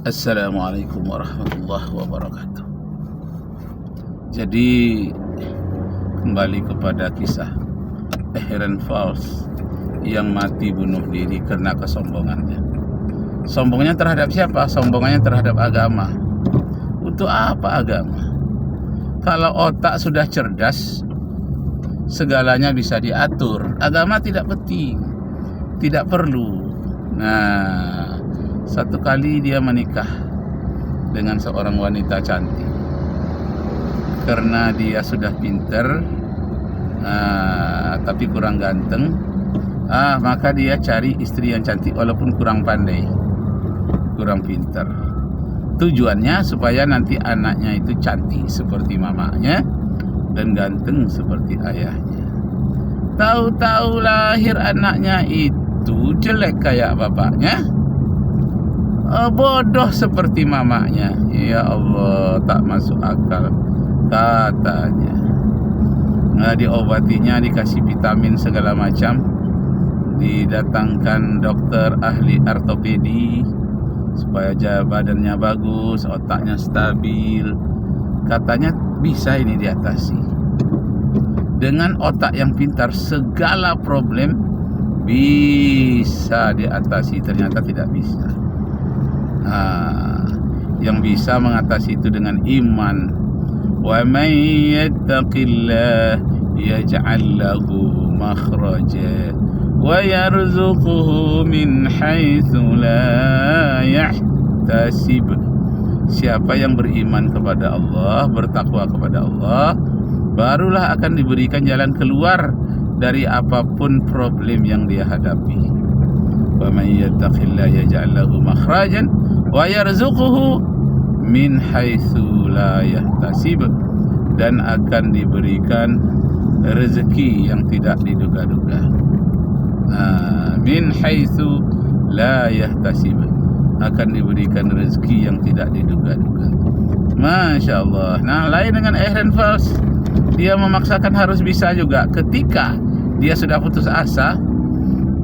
Assalamualaikum warahmatullahi wabarakatuh. Jadi kembali kepada kisah Aaron Falls yang mati bunuh diri karena kesombongannya. Sombongnya terhadap siapa? Sombongannya terhadap agama. Untuk apa agama? Kalau otak sudah cerdas, segalanya bisa diatur. Agama tidak penting, tidak perlu. Nah, satu kali dia menikah dengan seorang wanita cantik. Karena dia sudah pinter, tapi kurang ganteng, maka dia cari istri yang cantik walaupun kurang pandai, kurang pinter. Tujuannya supaya nanti anaknya itu cantik seperti mamanya dan ganteng seperti ayahnya. Tahu-tahu lahir anaknya itu jelek kayak bapaknya, bodoh seperti mamanya. Ya Allah, tak masuk akal katanya. Diobatinya, dikasih vitamin segala macam, didatangkan dokter ahli ortopedi supaya badannya bagus, otaknya stabil. Katanya bisa ini diatasi. Dengan otak yang pintar, segala problem bisa diatasi. Ternyata tidak bisa. Yang bisa mengatasi itu dengan iman. Wa may yattaqillah yaj'al lahu makhraja wa yarzuquhu min haitsu la yahtasib. Siapa yang beriman kepada Allah, bertakwa kepada Allah, barulah akan diberikan jalan keluar dari apapun problem yang dia hadapi. Wa may yattaqillah yaj'al lahu makhrajan wa yarzuquhu min haitsu la yahtasib, dan akan diberikan rezeki yang tidak diduga-duga. Min haitsu la yahtasib, akan diberikan rezeki yang tidak diduga-duga. Masya Allah. Nah, lain dengan Aaron Falls, dia memaksakan harus bisa juga. Ketika dia sudah putus asa,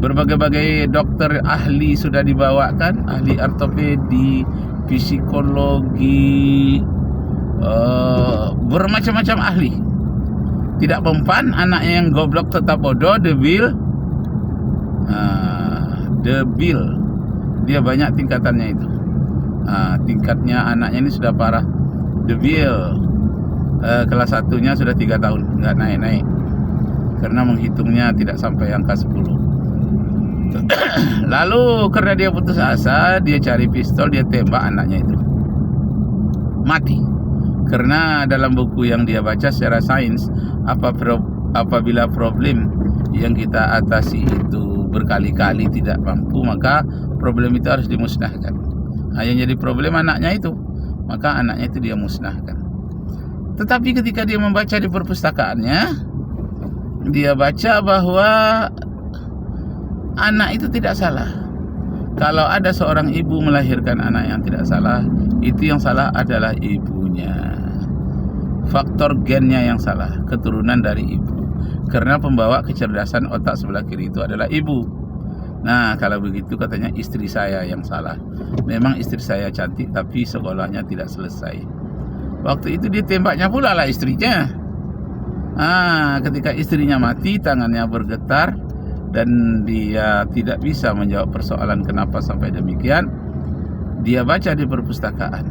berbagai-bagai dokter ahli sudah dibawakan, ahli ortopedi, psikologi, bermacam-macam ahli. Tidak mempan, anaknya yang goblok tetap bodoh, debil. Debil. Dia banyak tingkatannya itu. Tingkatnya anaknya ini sudah parah. Debil. Kelas 1-nya sudah 3 tahun, nggak naik-naik. Karena menghitungnya tidak sampai angka 10. Lalu karena dia putus asa, dia cari pistol, dia tembak anaknya itu, mati. Karena dalam buku yang dia baca secara sains, apabila problem yang kita atasi itu berkali-kali tidak mampu, maka problem itu harus dimusnahkan. Yang jadi problem anaknya itu, maka anaknya itu dia musnahkan. Tetapi ketika dia membaca di perpustakaannya, dia baca bahwa anak itu tidak salah. Kalau ada seorang ibu melahirkan anak yang tidak salah, itu yang salah adalah ibunya. Faktor gennya yang salah, keturunan dari ibu. Karena pembawa kecerdasan otak sebelah kiri itu adalah ibu. Nah, kalau begitu katanya istri saya yang salah. Memang istri saya cantik, tapi sekolahnya tidak selesai. Waktu itu dia tembaknya pula lah istrinya. Ketika istrinya mati, tangannya bergetar dan dia tidak bisa menjawab persoalan kenapa sampai demikian. Dia baca di perpustakaan,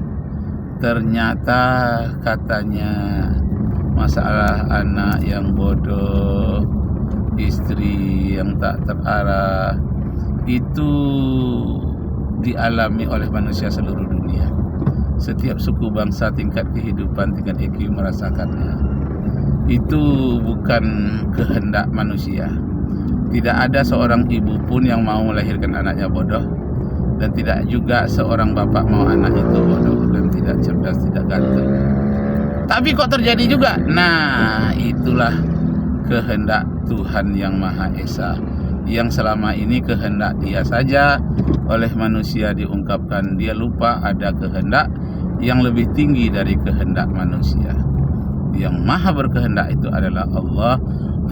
ternyata katanya masalah anak yang bodoh, istri yang tak terarah, itu dialami oleh manusia seluruh dunia. Setiap suku bangsa, tingkat kehidupan, tingkat IQ merasakannya. Itu bukan kehendak manusia. Tidak ada seorang ibu pun yang mau melahirkan anaknya bodoh, dan tidak juga seorang bapak mau anak itu bodoh dan tidak cerdas, tidak ganteng. Tapi kok terjadi juga? Nah, itulah kehendak Tuhan yang Maha Esa, yang selama ini kehendak Dia saja oleh manusia diungkapkan. Dia lupa ada kehendak yang lebih tinggi dari kehendak manusia. Yang Maha berkehendak itu adalah Allah.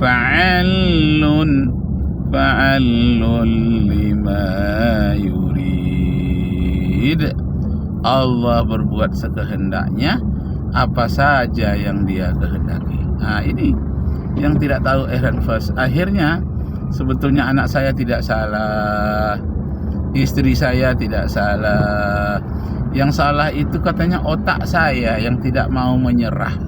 Fa'alun lima yurid. Allah berbuat sekehendaknya, apa saja yang Dia kehendaki. Nah, ini yang tidak tahu akhirnya sebetulnya anak saya tidak salah, istri saya tidak salah. Yang salah itu katanya otak saya yang tidak mau menyerah.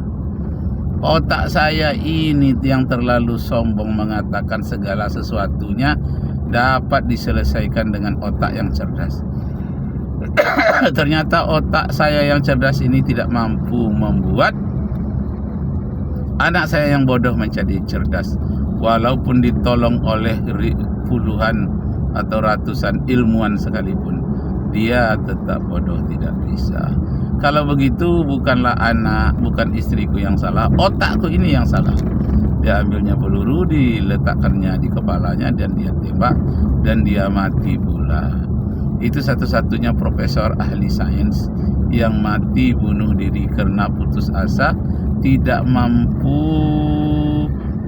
Otak saya ini yang terlalu sombong mengatakan segala sesuatunya dapat diselesaikan dengan otak yang cerdas. Ternyata otak saya yang cerdas ini tidak mampu membuat anak saya yang bodoh menjadi cerdas. Walaupun ditolong oleh puluhan atau ratusan ilmuwan sekalipun, dia tetap bodoh, tidak bisa. Kalau begitu bukanlah anak, bukan istriku yang salah, otakku ini yang salah. Dia ambilnya peluru, diletakkannya di kepalanya dan dia tembak dan dia mati pula. Itu satu-satunya profesor ahli sains yang mati bunuh diri karena putus asa, tidak mampu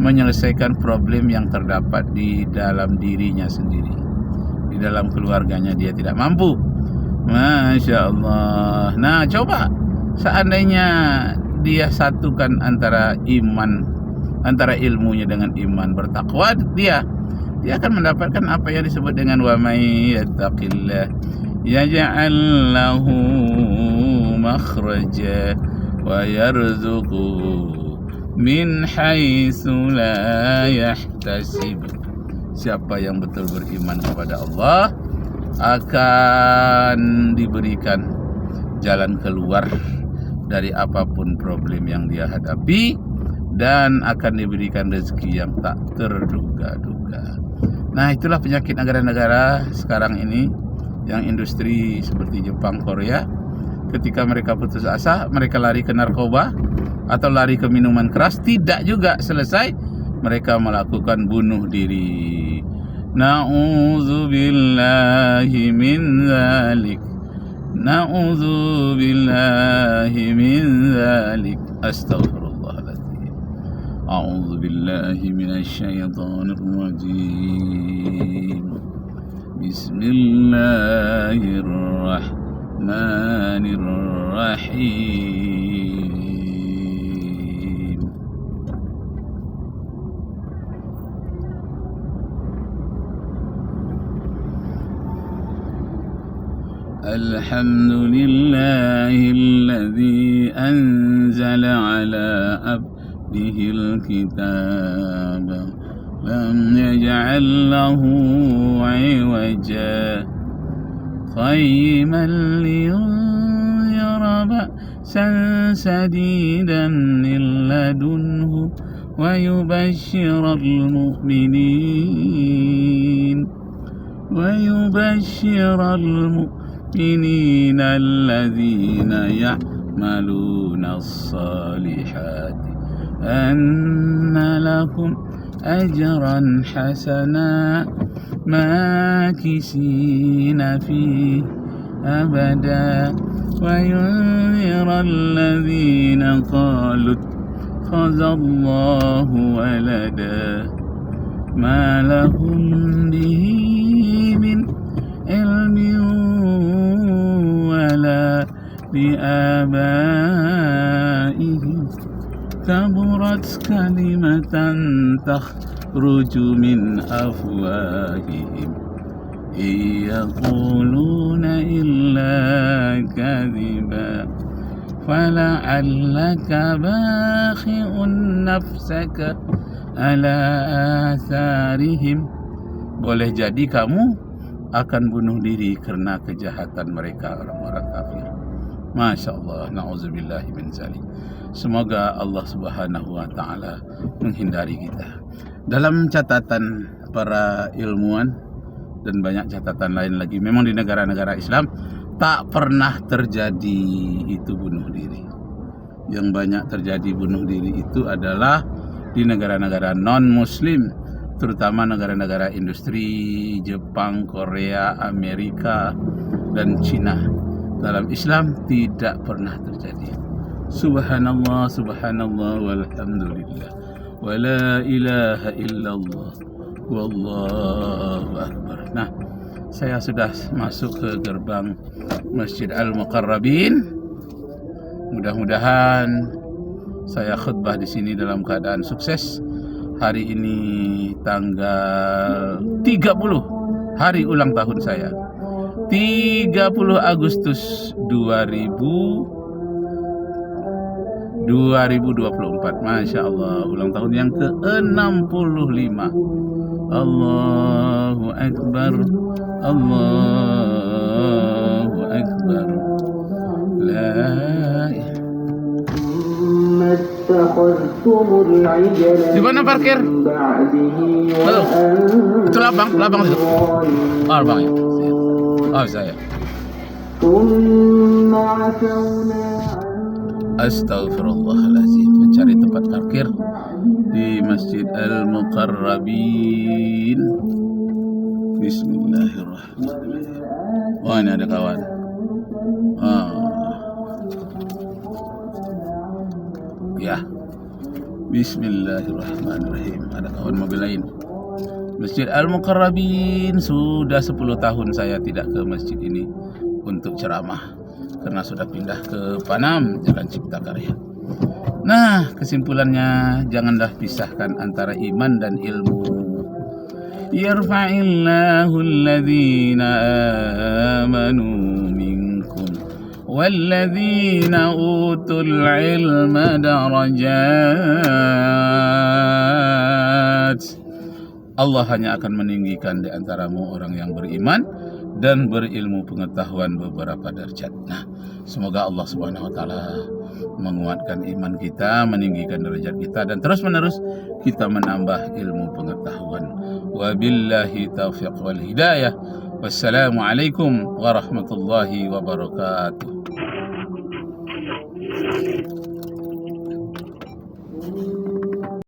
menyelesaikan problem yang terdapat di dalam dirinya sendiri. Di dalam keluarganya dia tidak mampu. Masya Allah. Nah, coba seandainya dia satukan antara iman, antara ilmunya dengan iman, bertakwa, dia akan mendapatkan apa yang disebut dengan wa may yattaqillah yaj'al lahu makhraja wa yarzuquhu min haitsu la yahtasib. Siapa yang betul beriman kepada Allah akan diberikan jalan keluar dari apapun problem yang dia hadapi dan akan diberikan rezeki yang tak terduga-duga. Nah, itulah penyakit negara-negara sekarang ini, yang industri seperti Jepang, Korea. Ketika mereka putus asa, mereka lari ke narkoba atau lari ke minuman keras. Tidak juga selesai, mereka melakukan bunuh diri. Na'udzubillahi min dzalik. Na'udzubillahi min dzalik. Astaghfirullahaladzim. A'udzu billahi minasyaitonir rajim. Bismillahirrahmanirrahim. Alhamdulillahilladzi anzala ala abdihil kitab lam yaj'al lahu 'iwaja qayyiman liyunzira ba'san sadidan min ladunhu wa yubashshiral mu'minin الذين يعملون الصالحات أن لهم أجرا حسنا ماكثين فيه أبدا وينذر الذين قالوا اتخذ الله ولدا ما لهم به من علم ولا لآبائهم كبرت كلمة تخرج من أفواههم إن يقولون إلا كذبا فلعلك باخع نفسك على آثارهم. Boleh jadi kamu akan bunuh diri karena kejahatan mereka, orang-orang kafir. Masya Allah, na'udzubillahi min dzalik. Semoga Allah Subhanahu wa ta'ala menghindari kita. Dalam catatan para ilmuwan dan banyak catatan lain lagi, memang di negara-negara Islam tak pernah terjadi itu bunuh diri. Yang banyak terjadi bunuh diri itu adalah di negara-negara non-muslim, terutama negara-negara industri Jepang, Korea, Amerika, dan Cina. Dalam Islam tidak pernah terjadi. Subhanallah, subhanallah, walhamdulillah, wa la ilaha illallah, wallahu akbar. Nah, saya sudah masuk ke gerbang Masjid Al-Muqarrabin. Mudah-mudahan saya khutbah di sini dalam keadaan sukses. Hari ini tanggal 30, hari ulang tahun saya. 30 Agustus 2024. Masya Allah, ulang tahun yang ke-65. Allahu Akbar, Allahu Akbar. Di mana parkir? Halo. Itu labang itu. Oh, labang ya. Oh, saya. Astagfirullahaladzim. Mencari tempat parkir di Masjid Al-Muqarrabin. Bismillahirrahmanirrahim. Wah, ini ada kawan. Ya, bismillahirrahmanirrahim. Ada kawan mobil lain. Masjid Al-Muqarrabin. Sudah 10 tahun saya tidak ke masjid ini untuk ceramah, karena sudah pindah ke Panam, Jalan Cipta Karya. Nah, kesimpulannya, janganlah pisahkan antara iman dan ilmu. Yarfa'illahu alladhina amanu وَالَّذِينَ أُوتُوا الْعِلْمَ دَرَجَاتٍ. Allah hanya akan meninggikan di antaramu orang yang beriman dan berilmu pengetahuan beberapa derajat. Nah, semoga Allah Subhanahu wa taala menguatkan iman kita, meninggikan derajat kita, dan terus-menerus kita menambah ilmu pengetahuan. Wabillahi taufiq wal hidayah. Wassalamualaikum warahmatullahi wabarakatuh.